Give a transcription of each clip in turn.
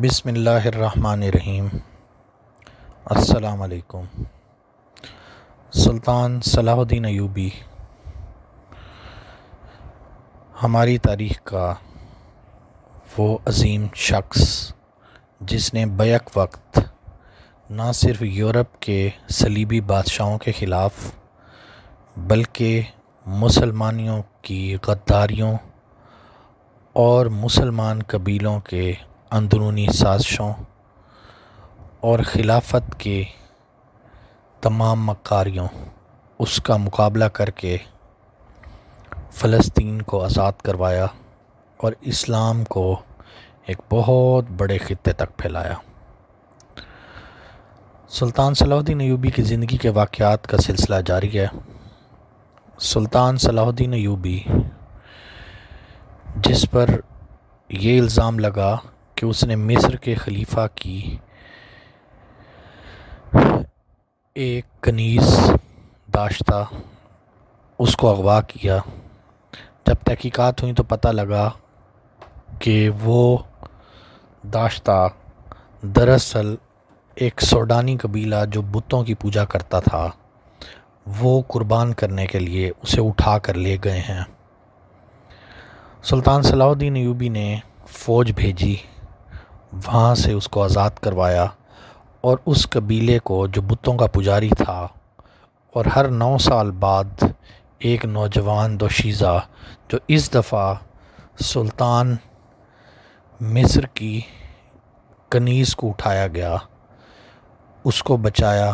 بسم اللہ الرحمن الرحیم۔ السلام علیکم۔ سلطان صلاح الدین ایوبی ہماری تاریخ کا وہ عظیم شخص جس نے بیک وقت نہ صرف یورپ کے صلیبی بادشاہوں کے خلاف بلکہ مسلمانیوں کی غداریوں اور مسلمان قبیلوں کے اندرونی سازشوں اور خلافت کے تمام مکاریوں اس کا مقابلہ کر کے فلسطین کو آزاد کروایا اور اسلام کو ایک بہت بڑے خطے تک پھیلایا۔ سلطان صلاح الدین ایوبی کی زندگی کے واقعات کا سلسلہ جاری ہے۔ سلطان صلاح الدین ایوبی جس پر یہ الزام لگا کہ اس نے مصر کے خلیفہ کی ایک کنیز داشتہ اس کو اغوا کیا، جب تحقیقات ہوئیں تو پتہ لگا کہ وہ داشتہ دراصل ایک سوڈانی قبیلہ جو بتوں کی پوجا کرتا تھا وہ قربان کرنے کے لیے اسے اٹھا کر لے گئے ہیں۔ سلطان صلاح الدین ایوبی نے فوج بھیجی، وہاں سے اس کو آزاد کروایا اور اس قبیلے کو جو بتوں کا پجاری تھا اور ہر 9 سال بعد ایک نوجوان دوشیزہ جو اس دفعہ سلطان مصر کی کنیز کو اٹھایا گیا اس کو بچایا۔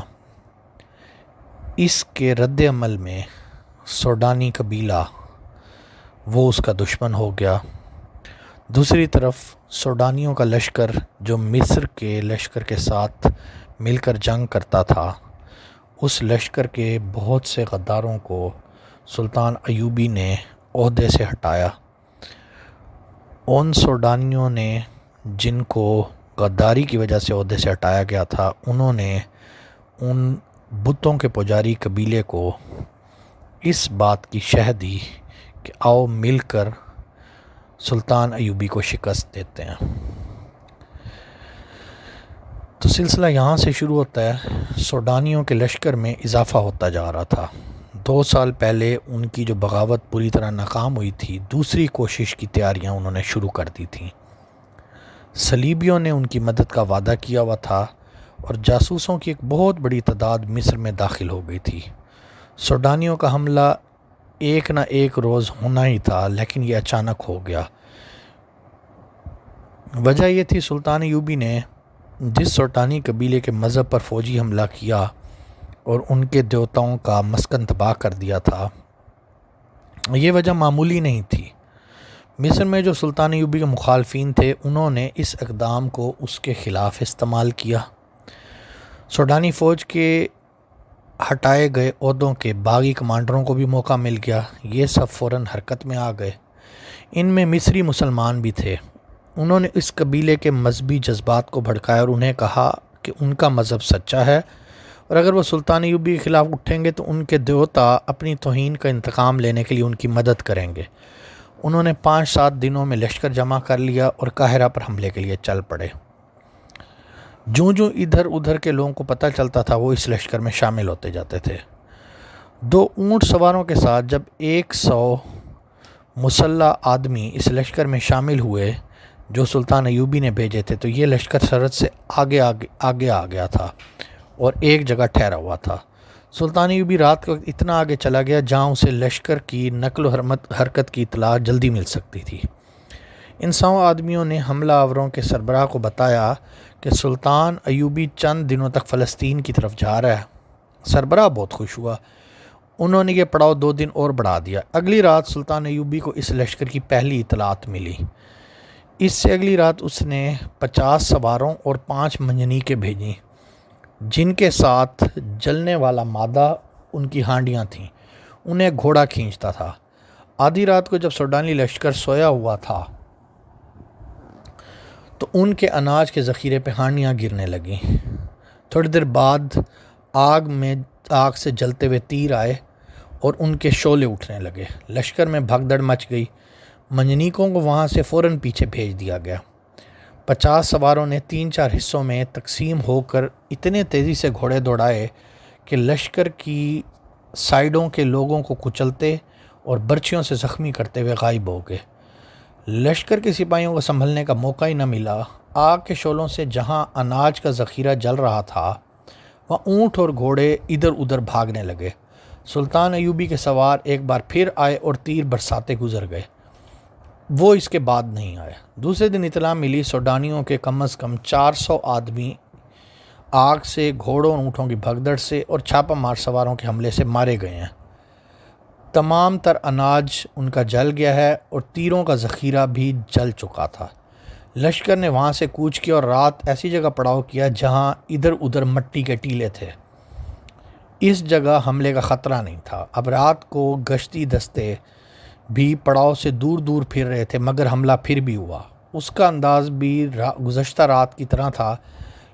اس کے رد عمل میں سوڈانی قبیلہ وہ اس کا دشمن ہو گیا۔ دوسری طرف سوڈانیوں کا لشکر جو مصر کے لشکر کے ساتھ مل کر جنگ کرتا تھا، اس لشکر کے بہت سے غداروں کو سلطان ایوبی نے عہدے سے ہٹایا۔ ان سوڈانیوں نے جن کو غداری کی وجہ سے عہدے سے ہٹایا گیا تھا، انہوں نے ان بتوں کے پجاری قبیلے کو اس بات کی شہ دی کہ آؤ مل کر سلطان ایوبی کو شکست دیتے ہیں۔ تو سلسلہ یہاں سے شروع ہوتا ہے۔ سوڈانیوں کے لشکر میں اضافہ ہوتا جا رہا تھا۔ 2 سال پہلے ان کی جو بغاوت پوری طرح ناکام ہوئی تھی، دوسری کوشش کی تیاریاں انہوں نے شروع کر دی تھیں۔ صلیبیوں نے ان کی مدد کا وعدہ کیا ہوا تھا اور جاسوسوں کی ایک بہت بڑی تعداد مصر میں داخل ہو گئی تھی۔ سوڈانیوں کا حملہ ایک نہ ایک روز ہونا ہی تھا، لیکن یہ اچانک ہو گیا۔ وجہ یہ تھی سلطان ایوبی نے جس سوڈانی قبیلے کے مذہب پر فوجی حملہ کیا اور ان کے دیوتاؤں کا مسکن تباہ کر دیا تھا، یہ وجہ معمولی نہیں تھی۔ مصر میں جو سلطان ایوبی کے مخالفین تھے انہوں نے اس اقدام کو اس کے خلاف استعمال کیا۔ سوڈانی فوج کے ہٹائے گئے عہدوں کے باغی کمانڈروں کو بھی موقع مل گیا، یہ سب فوراً حرکت میں آ گئے۔ ان میں مصری مسلمان بھی تھے۔ انہوں نے اس قبیلے کے مذہبی جذبات کو بھڑکایا اور انہیں کہا کہ ان کا مذہب سچا ہے اور اگر وہ سلطان ایوبی کے خلاف اٹھیں گے تو ان کے دیوتا اپنی توہین کا انتقام لینے کے لیے ان کی مدد کریں گے۔ انہوں نے 5-7 دنوں میں لشکر جمع کر لیا اور قاہرہ پر حملے کے لیے چل پڑے۔ جو ادھر ادھر کے لوگوں کو پتہ چلتا تھا وہ اس لشکر میں شامل ہوتے جاتے تھے۔ 2 اونٹ سواروں کے ساتھ جب 100 مسلح آدمی اس لشکر میں شامل ہوئے جو سلطان ایوبی نے بھیجے تھے، تو یہ لشکر سرحد سے آگے آ گیا تھا اور ایک جگہ ٹھہرا ہوا تھا۔ سلطان ایوبی رات کے وقت اتنا آگے چلا گیا جہاں اسے لشکر کی نقل و حرکت کی اطلاع جلدی مل سکتی تھی۔ ان 100 آدمیوں نے حملہ آوروں کے سربراہ کو بتایا کہ سلطان ایوبی چند دنوں تک فلسطین کی طرف جا رہا ہے۔ سربراہ بہت خوش ہوا۔ انہوں نے یہ پڑاؤ 2 دن اور بڑھا دیا۔ اگلی رات سلطان ایوبی کو اس لشکر کی پہلی اطلاعات ملی۔ اس سے اگلی رات اس نے 50 سواروں اور 5 منجنیقیں بھیجیں جن کے ساتھ جلنے والا مادہ ان کی ہانڈیاں تھیں، انہیں گھوڑا کھینچتا تھا۔ آدھی رات کو جب سوڈانی لشکر سویا ہوا تھا تو ان کے اناج کے ذخیرے پہ ہانڈیاں گرنے لگیں۔ تھوڑی دیر بعد آگ سے جلتے ہوئے تیر آئے اور ان کے شعلے اٹھنے لگے۔ لشکر میں بھگدڑ مچ گئی۔ منجنیقوں کو وہاں سے فوراً پیچھے بھیج دیا گیا۔ 50 سواروں نے 3-4 حصوں میں تقسیم ہو کر اتنے تیزی سے گھوڑے دوڑائے کہ لشکر کی سائیڈوں کے لوگوں کو کچلتے اور برچھیوں سے زخمی کرتے ہوئے غائب ہو گئے۔ لشکر کے سپاہیوں کو سنبھلنے کا موقع ہی نہ ملا۔ آگ کے شعلوں سے جہاں اناج کا ذخیرہ جل رہا تھا وہاں اونٹ اور گھوڑے ادھر ادھر بھاگنے لگے۔ سلطان ایوبی کے سوار ایک بار پھر آئے اور تیر برساتے گزر گئے۔ وہ اس کے بعد نہیں آئے۔ دوسرے دن اطلاع ملی سوڈانیوں کے کم از کم 400 آدمی آگ سے، گھوڑوں اور اونٹوں کی بھگدڑ سے اور چھاپہ مار سواروں کے حملے سے مارے گئے ہیں۔ تمام تر اناج ان کا جل گیا ہے اور تیروں کا ذخیرہ بھی جل چکا تھا۔ لشکر نے وہاں سے کوچ کیا اور رات ایسی جگہ پڑاؤ کیا جہاں ادھر ادھر مٹی کے ٹیلے تھے۔ اس جگہ حملے کا خطرہ نہیں تھا۔ اب رات کو گشتی دستے بھی پڑاؤ سے دور دور پھر رہے تھے، مگر حملہ پھر بھی ہوا۔ اس کا انداز بھی گزشتہ رات کی طرح تھا۔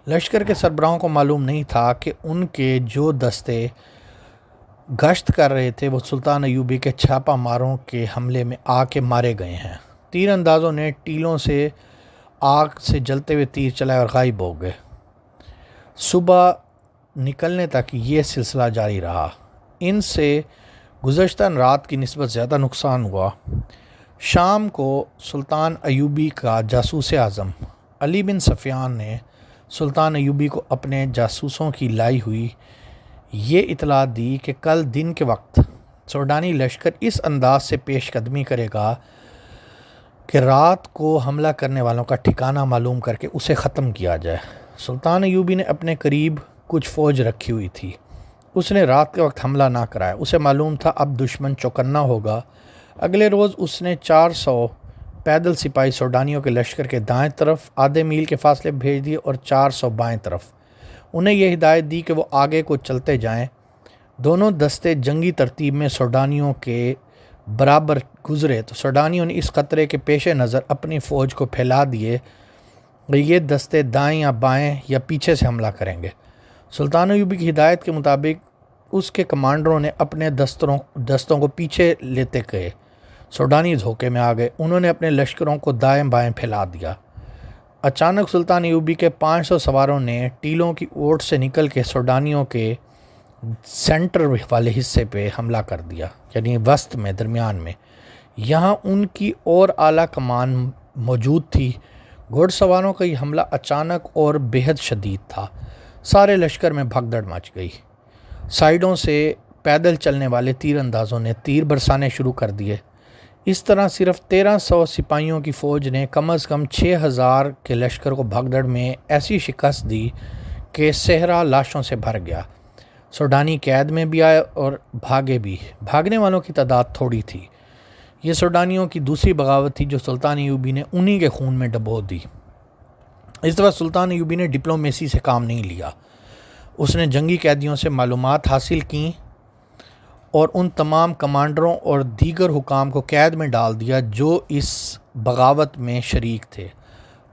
لشکر کے سربراہوں کو معلوم نہیں تھا کہ ان کے جو دستے گشت کر رہے تھے وہ سلطان ایوبی کے چھاپہ ماروں کے حملے میں آ کے مارے گئے ہیں۔ تیر اندازوں نے ٹیلوں سے آگ سے جلتے ہوئے تیر چلائے اور غائب ہو گئے۔ صبح نکلنے تک یہ سلسلہ جاری رہا۔ ان سے گزشتہ رات کی نسبت زیادہ نقصان ہوا۔ شام کو سلطان ایوبی کا جاسوس اعظم علی بن سفیان نے سلطان ایوبی کو اپنے جاسوسوں کی لائی ہوئی یہ اطلاع دی کہ کل دن کے وقت سوڈانی لشکر اس انداز سے پیش قدمی کرے گا کہ رات کو حملہ کرنے والوں کا ٹھکانہ معلوم کر کے اسے ختم کیا جائے۔ سلطان ایوبی نے اپنے قریب کچھ فوج رکھی ہوئی تھی۔ اس نے رات کے وقت حملہ نہ کرایا۔ اسے معلوم تھا اب دشمن چوکنا ہوگا۔ اگلے روز اس نے 400 پیدل سپاہی سوڈانیوں کے لشکر کے دائیں طرف آدھے میل کے فاصلے بھیج دیے اور 400 بائیں طرف۔ انہیں یہ ہدایت دی کہ وہ آگے کو چلتے جائیں۔ دونوں دستے جنگی ترتیب میں سوڈانیوں کے برابر گزرے تو سوڈانیوں نے اس خطرے کے پیش نظر اپنی فوج کو پھیلا دیے کہ یہ دستے دائیں یا بائیں یا پیچھے سے حملہ کریں گے۔ سلطان ایوبی کی ہدایت کے مطابق اس کے کمانڈروں نے اپنے دستوں کو پیچھے لیتے گئے۔ سوڈانی دھوکے میں آ گئے۔ انہوں نے اپنے لشکروں کو دائیں بائیں پھیلا دیا۔ اچانک سلطان ایوبی کے 500 سواروں نے ٹیلوں کی اوٹ سے نکل کے سوڈانیوں کے سینٹر والے حصے پہ حملہ کر دیا، یعنی وسط میں، درمیان میں۔ یہاں ان کی اور اعلیٰ کمان موجود تھی۔ گھوڑ سواروں کا یہ حملہ اچانک اور بےحد شدید تھا۔ سارے لشکر میں بھگدڑ مچ گئی۔ سائیڈوں سے پیدل چلنے والے تیر اندازوں نے تیر برسانے شروع کر دیے۔ اس طرح صرف 1300 سپاہیوں کی فوج نے کم از کم 6000 کے لشکر کو بھگدڑ میں ایسی شکست دی کہ صحرا لاشوں سے بھر گیا۔ سوڈانی قید میں بھی آئے اور بھاگے بھی۔ بھاگنے والوں کی تعداد تھوڑی تھی۔ یہ سوڈانیوں کی دوسری بغاوت تھی جو سلطان ایوبی نے انہی کے خون میں ڈبو دی۔ اس دفعہ سلطان ایوبی نے ڈپلومیسی سے کام نہیں لیا۔ اس نے جنگی قیدیوں سے معلومات حاصل کیں اور ان تمام کمانڈروں اور دیگر حکام کو قید میں ڈال دیا جو اس بغاوت میں شریک تھے۔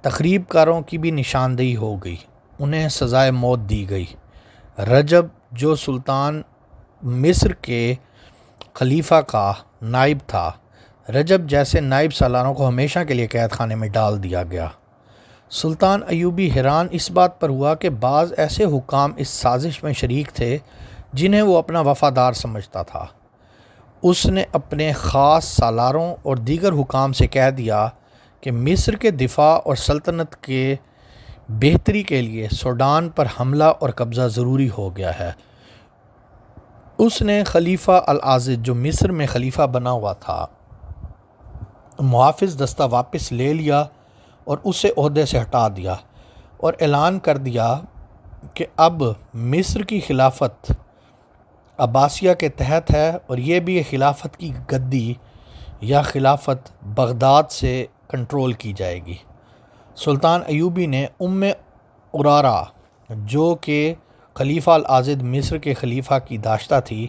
تخریب کاروں کی بھی نشاندہی ہو گئی۔ انہیں سزائے موت دی گئی۔ رجب جو سلطان مصر کے خلیفہ کا نائب تھا، رجب جیسے نائب سالاروں کو ہمیشہ کے لیے قید خانے میں ڈال دیا گیا۔ سلطان ایوبی حیران اس بات پر ہوا کہ بعض ایسے حکام اس سازش میں شریک تھے جنہیں وہ اپنا وفادار سمجھتا تھا۔ اس نے اپنے خاص سالاروں اور دیگر حکام سے کہہ دیا کہ مصر کے دفاع اور سلطنت کے بہتری کے لیے سوڈان پر حملہ اور قبضہ ضروری ہو گیا ہے۔ اس نے خلیفہ العاضد جو مصر میں خلیفہ بنا ہوا تھا محافظ دستہ واپس لے لیا اور اسے عہدے سے ہٹا دیا اور اعلان کر دیا کہ اب مصر کی خلافت عباسیہ کے تحت ہے اور یہ بھی خلافت کی گدی یا خلافت بغداد سے کنٹرول کی جائے گی۔ سلطان ایوبی نے عرارہ جو کہ خلیفہ العاضد مصر کے خلیفہ کی داشتہ تھی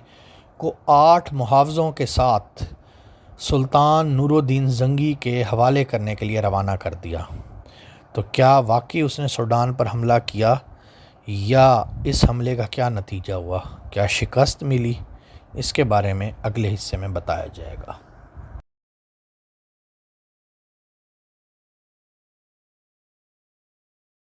کو 8 محافظوں کے ساتھ سلطان نور الدین زنگی کے حوالے کرنے کے لیے روانہ کر دیا۔ تو کیا واقعی اس نے سوڈان پر حملہ کیا یا اس حملے کا کیا نتیجہ ہوا؟ کیا شکست ملی؟ اس کے بارے میں اگلے حصے میں بتایا جائے گا۔